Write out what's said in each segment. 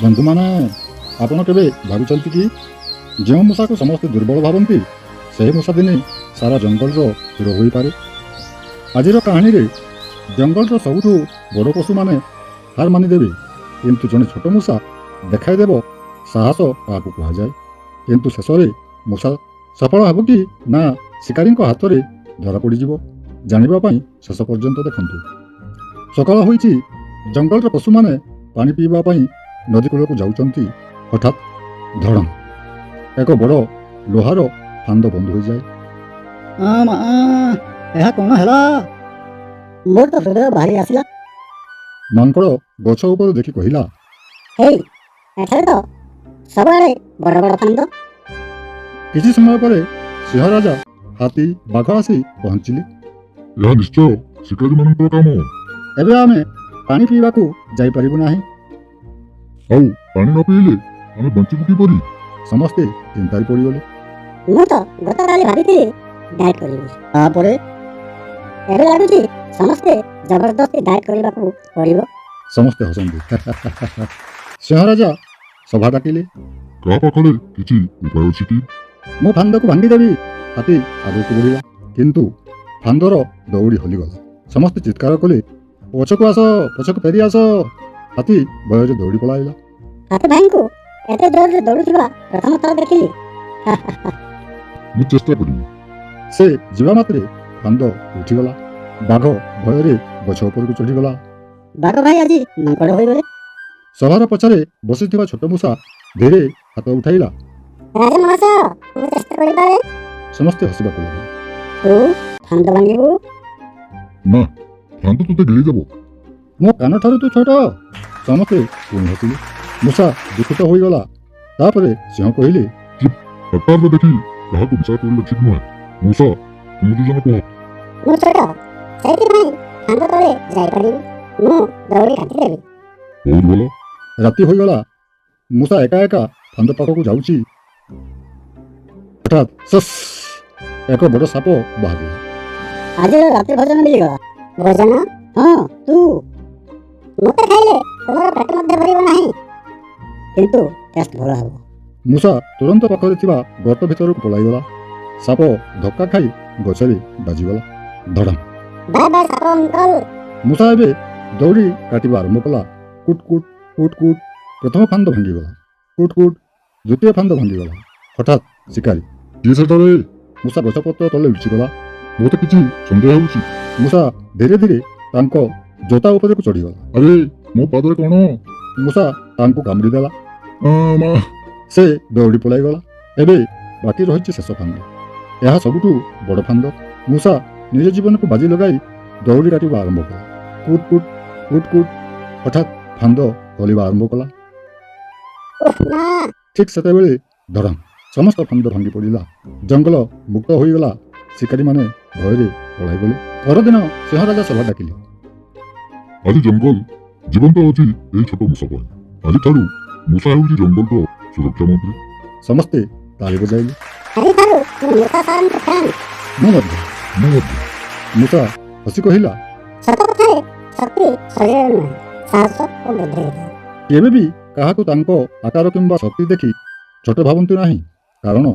ବନ୍ଧୁମାନେ, ଆପଣ କେବେ ଭାବିଛନ୍ତି କି ଯେଉଁ ମୂଷାକୁ ସମସ୍ତେ ଦୁର୍ବଳ ଭାବନ୍ତି ସେହି ମୂଷା ଦିନେ ସାରା ଜଙ୍ଗଲର ହିରୋ ହୋଇପାରେ। ଆଜିର କାହାଣୀରେ ଜଙ୍ଗଲର ସବୁଠୁ ବଡ଼ ପଶୁମାନେ ହାର ମାନିଦେବେ, କିନ୍ତୁ ଜଣେ ଛୋଟ ମୂଷା ଦେଖାଇଦେବ ସାହସ କାହାକୁ କୁହାଯାଏ। କିନ୍ତୁ ଶେଷରେ ମୂଷା ସଫଳ ହେବ କି ନା ଶିକାରୀଙ୍କ ହାତରେ ଧରା ପଡ଼ିଯିବ, ଜାଣିବା ପାଇଁ ଶେଷ ପର୍ଯ୍ୟନ୍ତ ଦେଖନ୍ତୁ। ସକାଳ ହୋଇଛି, ଜଙ୍ଗଲର ପଶୁମାନେ ପାଣି ପିଇବା ପାଇଁ ନଦୀ କୂଳକୁ ଯାଉଛନ୍ତି। ହଠାତ୍ ଧଡ଼ମ୍, ଏକ ବଡ଼ ଲୁହାର ଫାନ୍ଦ ବନ୍ଦ ହୋଇଯାଏ। ଏହା କ'ଣ ହେଲା? ମୋର ତ ହୃଦୟ ବାହାରି ଆସିଲା। ମାଙ୍କଡ଼ ଗଛ ଉପରୁ ଦେଖି କହିଲା, ହେଇ, ଏଠାରେ ତ ସବୁଆଡ଼େ ବଡ଼ ବଡ଼ ଫାନ୍ଦ। କିଛି ସମୟ ପରେ ସିଂହ ରାଜା, ହାତୀ, ବାଘ ଆସି ପହଞ୍ଚିଲେ। ଏହା ନିଶ୍ଚୟ ଶିକାରୀମାନଙ୍କର କାମ। ଏବେ ଆମେ ପାଣି ପିଇବାକୁ ଯାଇପାରିବୁ ନାହିଁ। ଆଉ ପାଣି ନ ପିଇଲେ ଆମେ ବଞ୍ଚିବୁ କିପରି? ସମସ୍ତେ ଚିନ୍ତାରେ ପଡ଼ିଗଲେ। ମୁଁ ତ ଗତକାଲି ଭାବିଥିଲି ଡାଏଟ୍ କରିବି, ତାପରେ ଏବେ ଲାଗୁଛି ସମସ୍ତେ ଜବରଦସ୍ତି ଡାଏଟ୍ କରିବାକୁ ପଡ଼ିବ। ସମସ୍ତେ ହସନ୍ତି। ସିଂହ ରାଜା ସଭା ଡାକିଲେ। କାହା ପାଖରେ କିଛି ଉପାୟ ଅଛି କି? ମୁଁ ଫାନ୍ଦକୁ ଭାଙ୍ଗିଦେବି। ହାତୀ ଆଗକୁ ବଢ଼ିଲା, କିନ୍ତୁ ଫାନ୍ଦର ଦଉଡ଼ି ହଲିଗଲା। ସମସ୍ତେ ଚିତ୍କାର କଲେ, ପଛକୁ ଆସ, ପଛକୁ ଫେରି ଆସ। ହାତୀ ଭୟରେ ଦୌଡ଼ି ପଳାଇଲା। ହାତୀ ଭାଇଙ୍କୁ ଏତେ ଜୋରରେ ଦୌଡ଼ୁଥିବା ପ୍ରଥମ ଥର ଦେଖିଲି। ମୁଁ ଚେଷ୍ଟା କରିବି। ସେ ଯିବା ମାତ୍ରେ ଫାନ୍ଦ ଉଠିଗଲା। ବାଘ ଭୟରେ ଗଛ ଉପରକୁ ଚଢ଼ିଗଲା। ବାଘ ଭାଇ ଆଜି ମାଙ୍କଡ଼ ହୋଇଗଲେ। ସଭାର ପଛରେ ବସିଥିବା ଛୋଟ ମୂଷା ଧୀରେ ହାତ ଉଠାଇଲା। ରାଜମହାଶୟ, ମୁଁ ଚେଷ୍ଟା କରିପାରେ। ସମସ୍ତେ ହସିବାକୁ ଲାଗିଲେ। ତୁ ଫାନ୍ଦ ଭାଙ୍ଗିବୁ? ନା, ଫାନ୍ଦ ତୋତେ ଗିଳିଦେବ। ମୋ କାନଠାରୁ ତୁ ଛୋଟ। ସମସ୍ତେ ପୁଣି ହସିଲେ। ମୂଷା ଦୁଃଖିତ ହୋଇଗଲା। ତାପରେ ସିଂହ କହିଲେ, ହଠାତ୍ ଦେଖି କାହାକୁ ବିଚାର କରିବା ଠିକ୍ ନୁହେଁ। ମୂଷା, ତୁମେ ଦୁଜଣ କୁହ। ମୁଁ ଛୋଟ, ସେଇଥିପାଇଁ ଫାନ୍ଦ ତଳେ ଯାଇପାରିବି। ମୁଁ ଦୌଡ଼ି କାଟିଦେବି। ବହୁତ ଭଲ। ରାତି ହୋଇଗଲା। ମୂଷା ଏକା ଏକା ଫାନ୍ଦ ପାଖକୁ ଯାଉଛି। ହଠାତ୍ ସସ୍, ଏକ ବଡ଼ ସାପ ବାହାରିଲା। ଆଜିର ରାତ୍ରି ଭୋଜନ ମିଳିଗଲା। ଭୋଜନ? ହଁ, ତୁ। ମୋତେ ଖାଇଲେ ତୁମର ପେଟ ମଧ୍ୟ ଭରିବ ନାହିଁ, କିନ୍ତୁ ଟେଷ୍ଟ ଭଲ ହେବ। ମୂଷା ତୁରନ୍ତ ପାଖରେ ଥିବା ଗର୍ତ୍ତ ଭିତରକୁ ପଳାଇଗଲା। ସାପ ଧକ୍କା ଖାଇ ଗଛରେ ବାଜିଗଲା। ଧଡ଼ମ୍। ବାଏ ବାଏ ସାପ ଅଙ୍କଲ। ମୂଷା ଏବେ ଦୌଡ଼ି କାଟିବା ଆରମ୍ଭ କଲା। କୁଟ୍ କୁଟ୍ କୁଟ୍ କୁଟ୍। ପ୍ରଥମ ଫାନ୍ଦ ଭାଙ୍ଗିଗଲା। କୁଟ୍ କୁଟ୍। ଦ୍ୱିତୀୟ ଫାନ୍ଦ ଭାଙ୍ଗିଗଲା। ହଠାତ୍ ଶିକାରୀ, କିଏ ସେଠାରେ? ମୂଷା ଗଛପତ୍ର ତଳେ ଲୁଚିଗଲା। ମୋତେ କିଛି ସନ୍ଦେହ ହେଉଛି। ମୂଷା ଧୀରେ ଧୀରେ ତାଙ୍କ ଜୋତା ଉପରକୁ ଚଢ଼ିଗଲା। ଆରେ, ମୋ ପାଦରେ କ'ଣ? ମୂଷା ତାଙ୍କୁ କାମୁଡ଼ିଦେଲା। ମା। ସେ ଦୌଡ଼ି ପଳାଇଗଲା। ଏବେ ବାକି ରହିଛି ଶେଷ ଫାନ୍ଦ। ଏହା ସବୁଠୁ ବଡ଼ ଫାନ୍ଦ। ମୂଷା ନିଜ ଜୀବନକୁ ବାଜି ଲଗାଇ ଦୌଡ଼ି କାଟିବା ଆରମ୍ଭ କଲା। କୁଟ୍ କୁଟ୍ କୁଟ୍ କୁଟ୍। ହଠାତ୍ ଫାନ୍ଦ ହଲିବା ଆରମ୍ଭ କଲା। ନା, ଠିକ୍ ସେତେବେଳେ ଧଡ଼ମ୍, ସମସ୍ତ ଫାନ୍ଦ ଭାଙ୍ଗି ପଡ଼ିଲା। ଜଙ୍ଗଲ ମୁକ୍ତ ହୋଇଗଲା। ଶିକାରୀମାନେ ଭୟରେ ପଳାଇଗଲେ। ପରଦିନ ସିଂହ ରାଜା ସଭା ଡାକିଲେ। ଆଜି ଜଙ୍ଗଲ ଜୀବନ୍ତ ଅଛି ଏହି ଛୋଟ ମୂଷା ପାଇଁ। ଆଜିଠାରୁ ମୂଷା ହେଉଛି ଜଙ୍ଗଲର ସୁରକ୍ଷା ମନ୍ତ୍ରୀ। ସମସ୍ତେ ତାଳି ବଜାଇଲେ। ଆଜିଠାରୁ ମୁଁ ମୂଷା ସାରଙ୍କ ଫ୍ୟାନ୍। ମୁଁ ମଧ୍ୟ। ମୂଷା ହସି କହିଲା, ସତ କଥାରେ ଶକ୍ତି ଶରୀରରେ ନୁହେଁ, ସାହସ ଓ ବୁଦ୍ଧିରେ ଥାଏ। କେବେ ବି କାହାକୁ ତାଙ୍କ ଆକାର କିମ୍ବା ଶକ୍ତି ଦେଖି ଛୋଟ ଭାବନ୍ତୁ ନାହିଁ, କାରଣ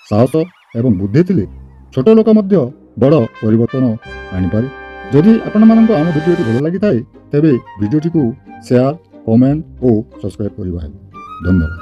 ସାହସ ଏବଂ ବୁଦ୍ଧି ଥିଲେ ଛୋଟ ଲୋକ ମଧ୍ୟ ବଡ଼ ପରିବର୍ତ୍ତନ ଆଣିପାରେ। ଯଦି ଆପଣମାନଙ୍କୁ ଆମ ଭିଡ଼ିଓଟି ଭଲ ଲାଗିଥାଏ ତେବେ ଭିଡ଼ିଓଟିକୁ ସେୟାର, କମେଣ୍ଟ ଓ ସବସ୍କ୍ରାଇବ୍ କରିବା ହେବ। ଧନ୍ୟବାଦ।